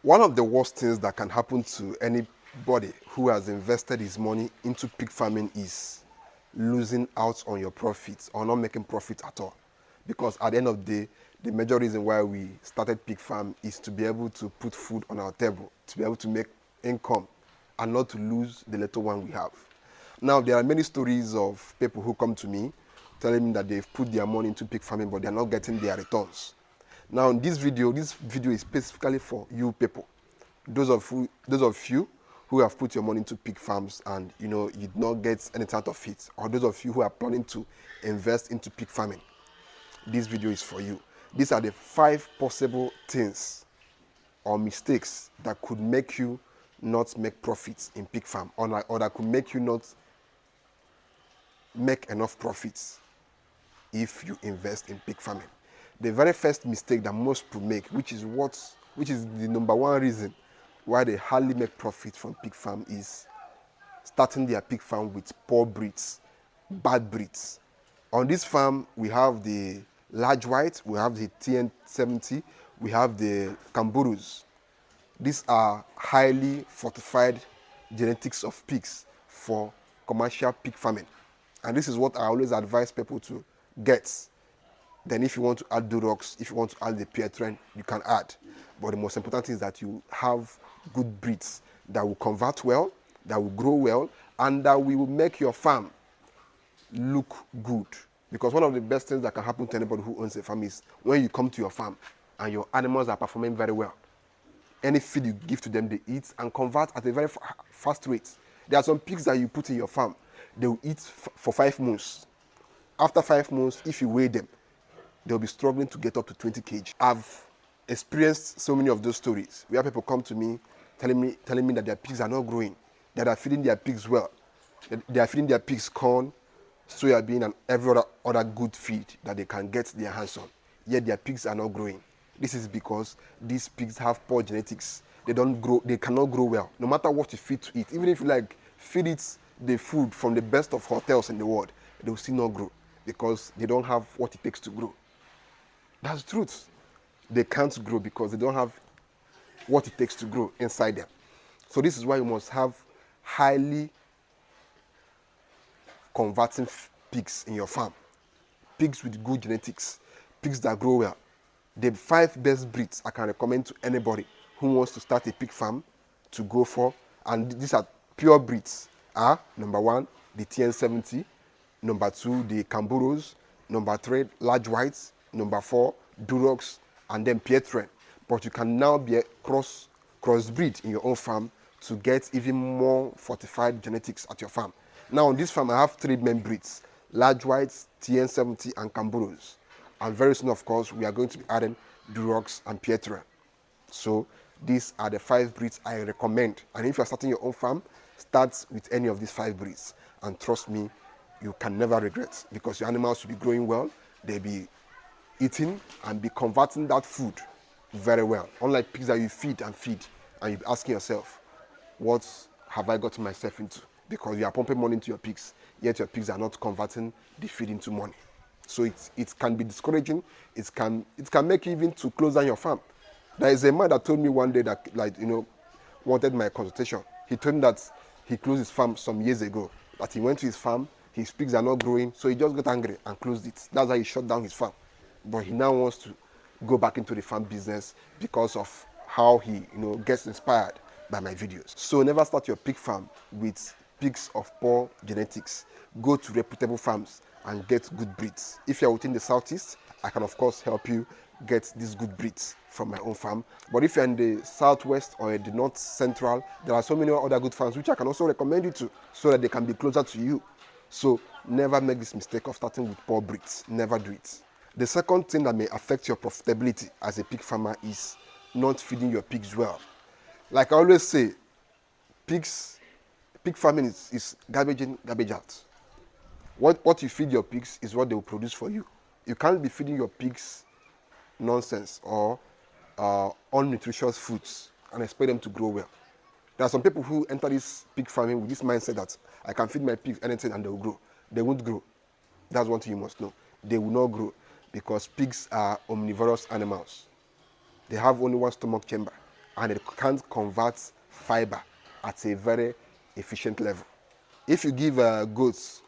One of the worst things that can happen to anybody who has invested his money into pig farming is losing out on your profits or not making profit at all. Because at the end of the day, the major reason why we started pig farm is to be able to put food on our table, to be able to make income and not to lose the little one we have. Now, there are many stories of people who come to me telling me that they've put their money into pig farming but they're not getting their returns. Now, in this video is specifically for you people. Those of you who have put your money into pig farms and you did not get anything out of it, or those of you who are planning to invest into pig farming. This video is for you. These are the 5 possible things or mistakes that could make you not make profits in pig farm, or that could make you not make enough profits if you invest in pig farming. The very first mistake that most people make, which is the number one reason why they hardly make profit from pig farm, is starting their pig farm with poor breeds, bad breeds. On this farm, we have the large white, we have the TN70, we have the kangaroos. These are highly fortified genetics of pigs for commercial pig farming. And this is what I always advise people to get. Then if you want to add durocs, if you want to add the Pietren, you can add. But the most important thing is that you have good breeds that will convert well, that will grow well, and that will make your farm look good. Because one of the best things that can happen to anybody who owns a farm is when you come to your farm and your animals are performing very well. Any feed you give to them, they eat and convert at a very fast rate. There are some pigs that you put in your farm, they will eat for 5 months. After 5 months, if you weigh them, they'll be struggling to get up to 20 kg. I've experienced so many of those stories where people come to me telling me that their pigs are not growing, that they are feeding their pigs well, that they are feeding their pigs corn, soya bean, and every other good feed that they can get their hands on, yet their pigs are not growing. This is because these pigs have poor genetics. They cannot grow well, no matter what you feed to it. Even if you feed it the food from the best of hotels in the world, they will still not grow because they don't have what it takes to grow. That's the truth. They can't grow because they don't have what it takes to grow inside them. So this is why you must have highly converting pigs in your farm. Pigs with good genetics, pigs that grow well. The 5 best breeds I can recommend to anybody who wants to start a pig farm to go for, and these are pure breeds, are number 1, the TN70, number 2, the kangaroos, number 3, large whites, number 4, durocs, and then Pietren. But you can now be a crossbreed in your own farm to get even more fortified genetics at your farm. Now on this farm I have 3 main breeds: large whites, TN70, and kangaroos. And very soon, of course, we are going to be adding durocs and Pietren. So these are the 5 breeds I recommend. And if you're starting your own farm, start with any of these 5 breeds. And trust me, you can never regret, because your animals will be growing well, they'll be eating and be converting that food very well. Unlike pigs that you feed, and you're asking yourself, what have I gotten myself into? Because you are pumping money into your pigs, yet your pigs are not converting the feed into money. So it can be discouraging. It can make you even to close down your farm. There is a man that told me one day that wanted my consultation. He told me that he closed his farm some years ago. That he went to his farm, his pigs are not growing, so he just got angry and closed it. That's why he shut down his farm. But he now wants to go back into the farm business because of how he gets inspired by my videos. So never start your pig farm with pigs of poor genetics. Go to reputable farms and get good breeds. If you're within the southeast, I can of course help you get these good breeds from my own farm. But if you're in the southwest or in the north central, there are so many other good farms which I can also recommend you to, so that they can be closer to you. So never make this mistake of starting with poor breeds. Never do it. The second thing that may affect your profitability as a pig farmer is not feeding your pigs well. Like I always say, pig farming is garbage in, garbage out. What you feed your pigs is what they will produce for you. You can't be feeding your pigs nonsense or unnutritious foods and expect them to grow well. There are some people who enter this pig farming with this mindset that I can feed my pigs anything and they will grow. They won't grow. That's one thing you must know. They will not grow, because pigs are omnivorous animals. They have only one stomach chamber. and it can't convert fiber at a very efficient level. If you give goats,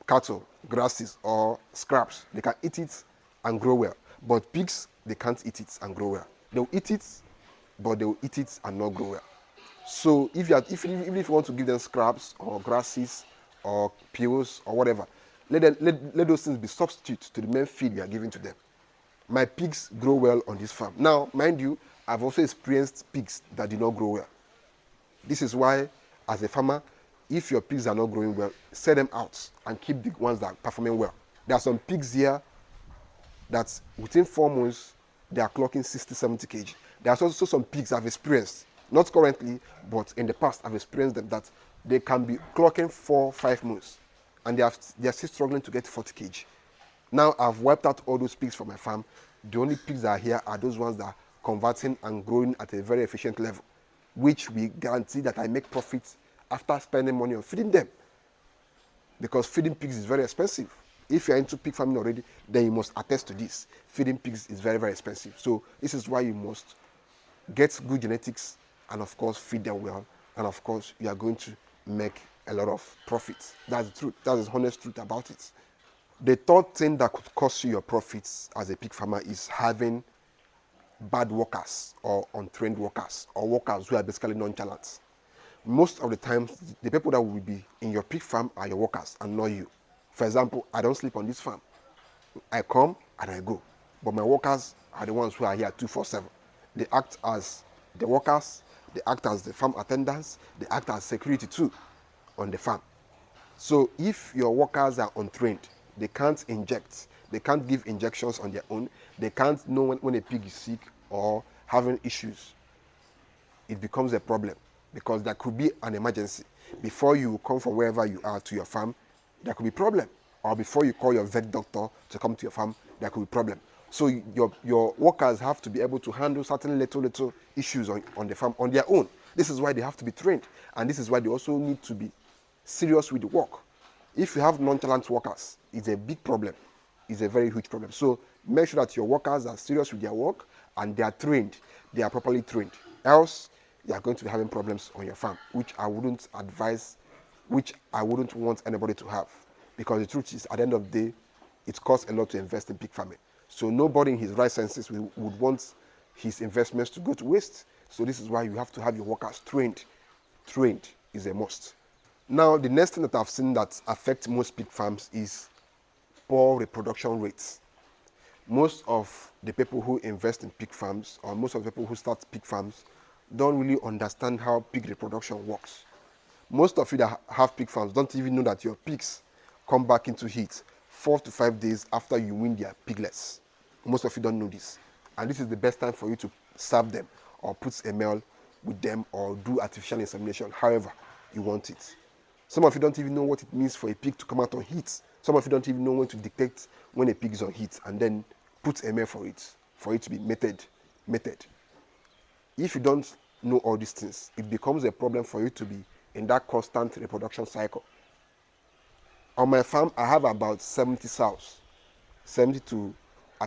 cattle, grasses, or scraps, they can eat it and grow well. But pigs, they can't eat it and grow well. They'll eat it, but they'll eat it and not grow well. So even if you want to give them scraps or grasses or peels or whatever, let those things be substitutes to the main feed you are giving to them. My pigs grow well on this farm. Now, mind you, I've also experienced pigs that did not grow well. This is why, as a farmer, if your pigs are not growing well, set them out and keep the ones that are performing well. There are some pigs here that within 4 months, they are clocking 60, 70 kg. There are also some pigs I've experienced, not currently, but in the past, I've experienced them that they can be clocking 4, 5 months, and they are still struggling to get 40 kg. Now, I've wiped out all those pigs from my farm. The only pigs that are here are those ones that are converting and growing at a very efficient level, which we guarantee that I make profits after spending money on feeding them. Because feeding pigs is very expensive. If you're into pig farming already, then you must attest to this. Feeding pigs is very, very expensive. So this is why you must get good genetics and, of course, feed them well. And, of course, you are going to make a lot of profits. That's the truth. That's the honest truth about it. The third thing that could cost you your profits as a pig farmer is having bad workers or untrained workers or workers who are basically nonchalant. Most of the times, the people that will be in your pig farm are your workers and not you. For example, I don't sleep on this farm. I come and I go. But my workers are the ones who are here 24/7. They act as the workers, they act as the farm attendants, they act as security too on the farm. So if your workers are untrained, they can't inject, they can't give injections on their own, they can't know when a pig is sick or having issues, it becomes a problem because there could be an emergency. Before you come from wherever you are to your farm, there could be problem. Or before you call your vet doctor to come to your farm, there could be problem. So your workers have to be able to handle certain little issues on the farm on their own. This is why they have to be trained. And this is why they also need to be serious with the work. If you have nonchalant workers, it's a big problem. It's a very huge problem. So make sure that your workers are serious with their work and they are trained. They are properly trained. Else, you are going to be having problems on your farm, which I wouldn't advise, which I wouldn't want anybody to have. Because the truth is, at the end of the day, it costs a lot to invest in pig farming. So nobody in his right senses would want his investments to go to waste. So this is why you have to have your workers trained. Trained is a must. Now, the next thing that I've seen that affects most pig farms is poor reproduction rates. Most of the people who invest in pig farms, or most of the people who start pig farms, don't really understand how pig reproduction works. Most of you that have pig farms don't even know that your pigs come back into heat 4 to 5 days after you wean their piglets. Most of you don't know this. And this is the best time for you to serve them or put a male with them or do artificial insemination, however you want it. Some of you don't even know what it means for a pig to come out on heat. Some of you don't even know when to detect when a pig is on heat and then put a male for it to be mated. If you don't know all these things, it becomes a problem for you to be in that constant reproduction cycle. On my farm, I have about 70 sows.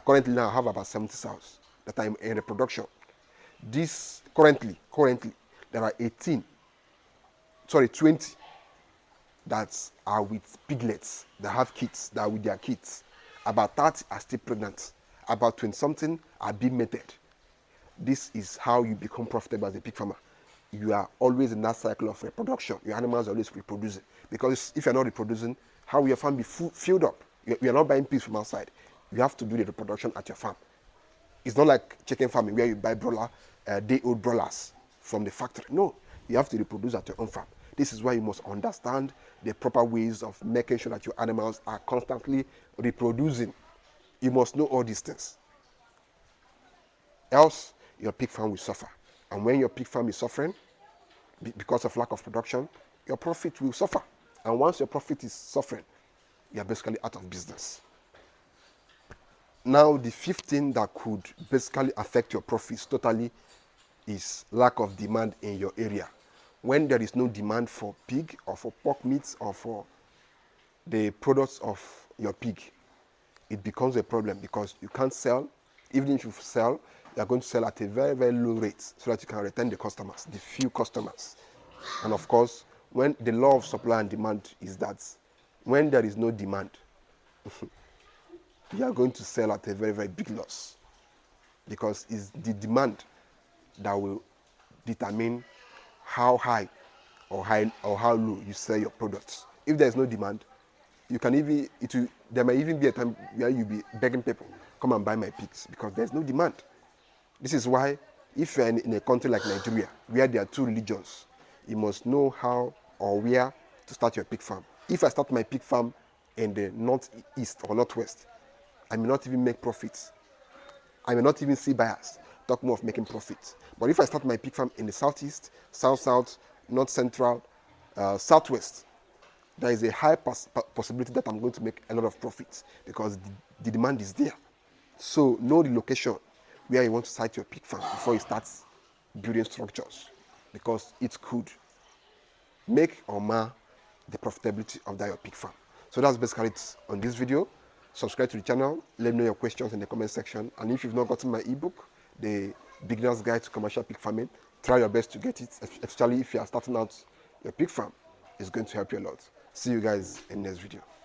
Currently now I have about 70 sows that I'm in reproduction. This currently, there are 20 that are with piglets, that have kids, that are with their kids. About 30 are still pregnant. About 20-something are being mated. This is how you become profitable as a pig farmer. You are always in that cycle of reproduction. Your animals are always reproducing. Because if you're not reproducing, how will your farm be filled up? You're not buying pigs from outside. You have to do the reproduction at your farm. It's not like chicken farming where you buy day-old broilers from the factory. No, you have to reproduce at your own farm. This is why you must understand the proper ways of making sure that your animals are constantly reproducing. You must know all these things. Else, your pig farm will suffer. And when your pig farm is suffering, because of lack of production, your profit will suffer. And once your profit is suffering, you are basically out of business. Now, the fifth thing that could basically affect your profits totally is lack of demand in your area. When there is no demand for pig or for pork meats or for the products of your pig, it becomes a problem because you can't sell. Even if you sell, you are going to sell at a very, very low rate so that you can retain the customers, the few customers. And of course, when the law of supply and demand is that when there is no demand, you are going to sell at a very, very big loss, because it's the demand that will determine how high or how low you sell your products. If there is no demand, you can even there may even be a time where you'll be begging people, come and buy my pigs, because there's no demand. This is why if you're in a country like Nigeria, where there are two religions, you must know how or where to start your pig farm. If I start my pig farm in the northeast or northwest, I may not even make profits. I may not even see buyers, talk more of making profits. But if I start my pig farm in the southeast, south-south, north-central, southwest, there is a high possibility that I'm going to make a lot of profits, because the demand is there. So know the location where you want to site your pig farm before you start building structures, because it could make or mar the profitability of that your pig farm. So that's basically it on this video. Subscribe to the channel, let me know your questions in the comment section, and if you've not gotten my ebook, the Beginner's Guide to Commercial Pig Farming, try your best to get it, especially if you are starting out your pig farm. It's going to help you a lot. See you guys in the next video.